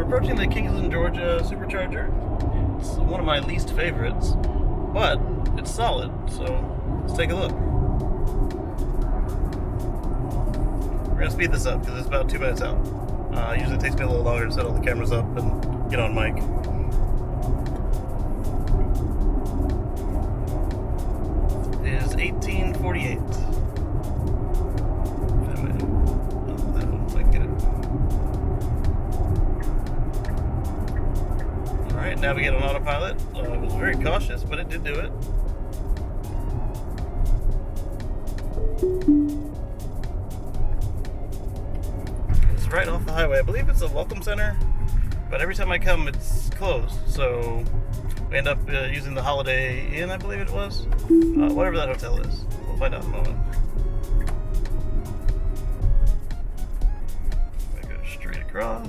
approaching the Kingsland, Georgia Supercharger. It's one of my least favorites, but it's solid, so let's take a look. We're gonna speed this up because it's about 2 minutes out. Usually it takes me a little longer to set all the cameras up and get on mic. It is 1848. Alright, navigate on autopilot. I was very cautious, but it did do it. It's right off the highway. I believe it's a welcome center, but every time I come it's closed. So we end up using the Holiday Inn, I believe it was. Whatever that hotel is. We'll find out in a moment. I'm gonna go straight across.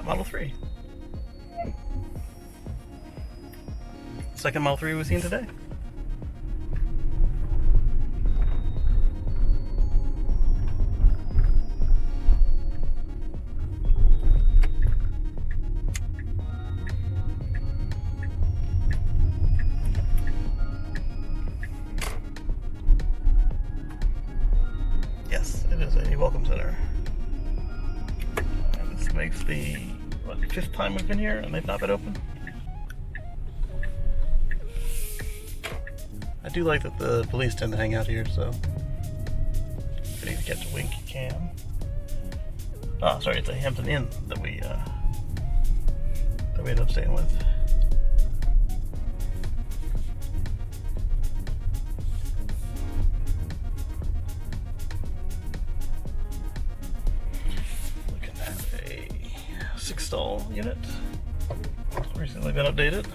Model 3. Second Model 3 we've seen today. Yes, it is a welcome center. And this makes the fifth time we've been here and they've not been open. I do like that the police tend to hang out here, so if you need to catch a wink, you can. Oh, sorry, it's a Hampton Inn that we ended up staying with. Looking at a 6-stall unit. Recently been updated.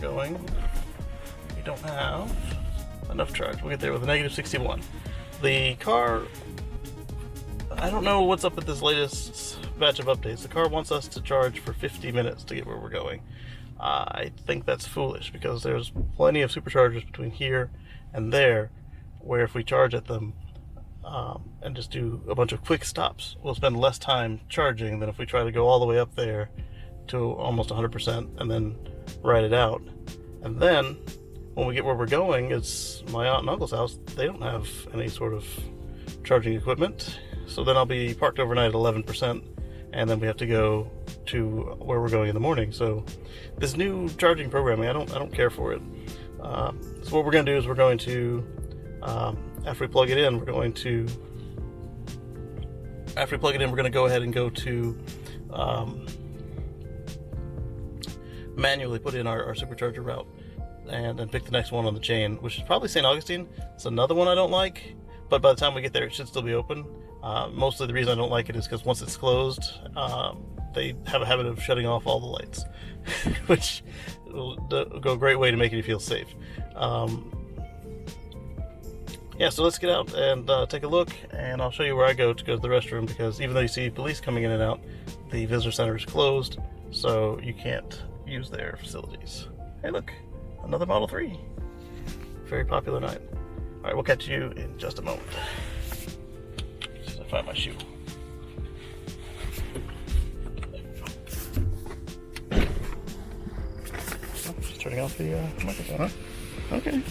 Going. We don't have enough charge. We'll get there with a negative 61. The car, I don't know what's up with this latest batch of updates. The car wants us to charge for 50 minutes to get where we're going. I think that's foolish because there's plenty of superchargers between here and there where if we charge at them and just do a bunch of quick stops, we'll spend less time charging than if we try to go all the way up there to almost 100% and then ride it out. And then when we get where we're going, it's my aunt and uncle's house. They don't have any sort of charging equipment, so then I'll be parked overnight at 11%, and then we have to go to where we're going in the morning. So this new charging programming, I don't care for it. So what we're going to do is we're going to after we plug it in, we're going to go ahead and go to manually put in our supercharger route and then pick the next one on the chain, which is probably St. Augustine. It's another one I don't like, but by the time we get there it should still be open. Mostly the reason I don't like it is because once it's closed, they have a habit of shutting off all the lights, which will go a great way to making you feel safe. Yeah, so let's get out and take a look, and I'll show you where I go to the restroom, because even though you see police coming in and out, the visitor center is closed, so you can't use their facilities. Hey look, another Model 3. Very popular night. Alright, we'll catch you in just a moment. Just to find my shoe. Oh, just turning off the microphone, huh? Okay.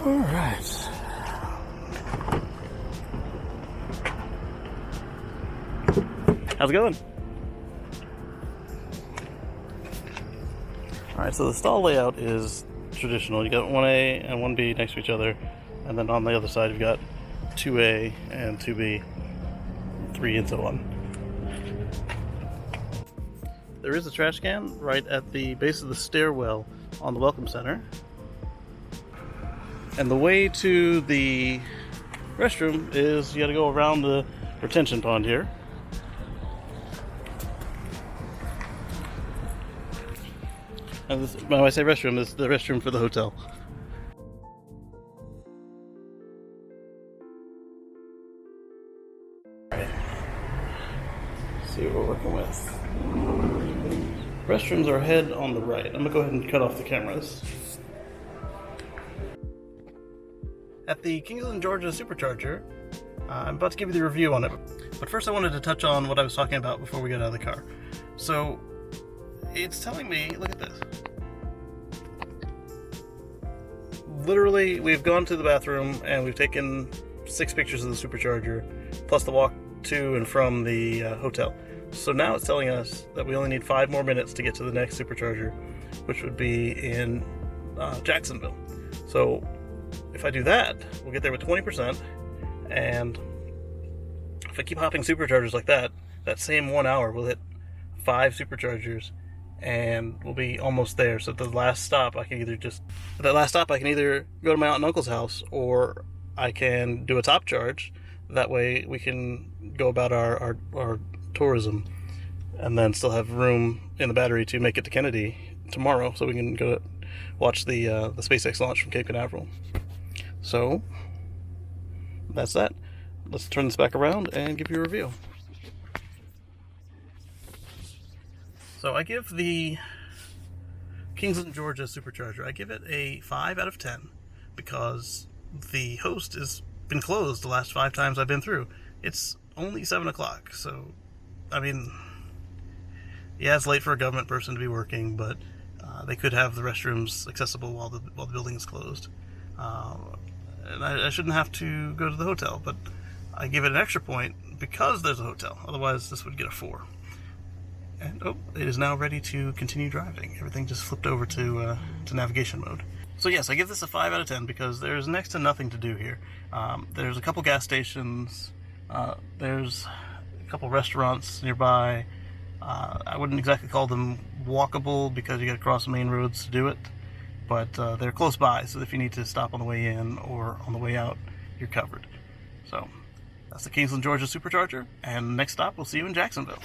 Alright. How's it going? Alright, so the stall layout is traditional. You got 1A and 1B next to each other, and then on the other side you've got 2A and 2B, 3 into 1. There is a trash can right at the base of the stairwell on the Welcome Center. And the way to the restroom is you gotta go around the retention pond here. And this, when I say restroom, this is the restroom for the hotel. Alright. See what we're working with. Restrooms are ahead on the right. I'm gonna go ahead and cut off the cameras. At the Kingsland, Georgia Supercharger, I'm about to give you the review on it. But first I wanted to touch on what I was talking about before we got out of the car. So, it's telling me, look at this. Literally, we've gone to the bathroom and we've taken 6 pictures of the Supercharger, plus the walk to and from the hotel. So now it's telling us that we only need 5 more minutes to get to the next Supercharger, which would be in Jacksonville. So if I do that, we'll get there with 20%, and if I keep hopping Superchargers like that, that same 1 hour will hit 5 Superchargers, and we'll be almost there. So the last stop, I can either go to my aunt and uncle's house, or I can do a top charge. That way we can go about our tourism, and then still have room in the battery to make it to Kennedy tomorrow, so we can go watch the SpaceX launch from Cape Canaveral. So that's that. Let's turn this back around and give you a review. So I give the Kingsland, Georgia Supercharger, I give it a 5 out of 10 because the host has been closed the last 5 times I've been through. It's only 7 o'clock, so I mean, yeah, it's late for a government person to be working, but they could have the restrooms accessible while the building is closed. And I shouldn't have to go to the hotel, but I give it an extra point because there's a hotel. Otherwise, this would get a 4. And it is now ready to continue driving. Everything just flipped over to navigation mode. So yes, I give this a 5 out of 10 because there's next to nothing to do here. There's a couple gas stations. There's a couple restaurants nearby. I wouldn't exactly call them walkable because you got to cross the main roads to do it, but they're close by, so if you need to stop on the way in or on the way out, you're covered. So that's the Kingsland, Georgia Supercharger, and next stop we'll see you in Jacksonville.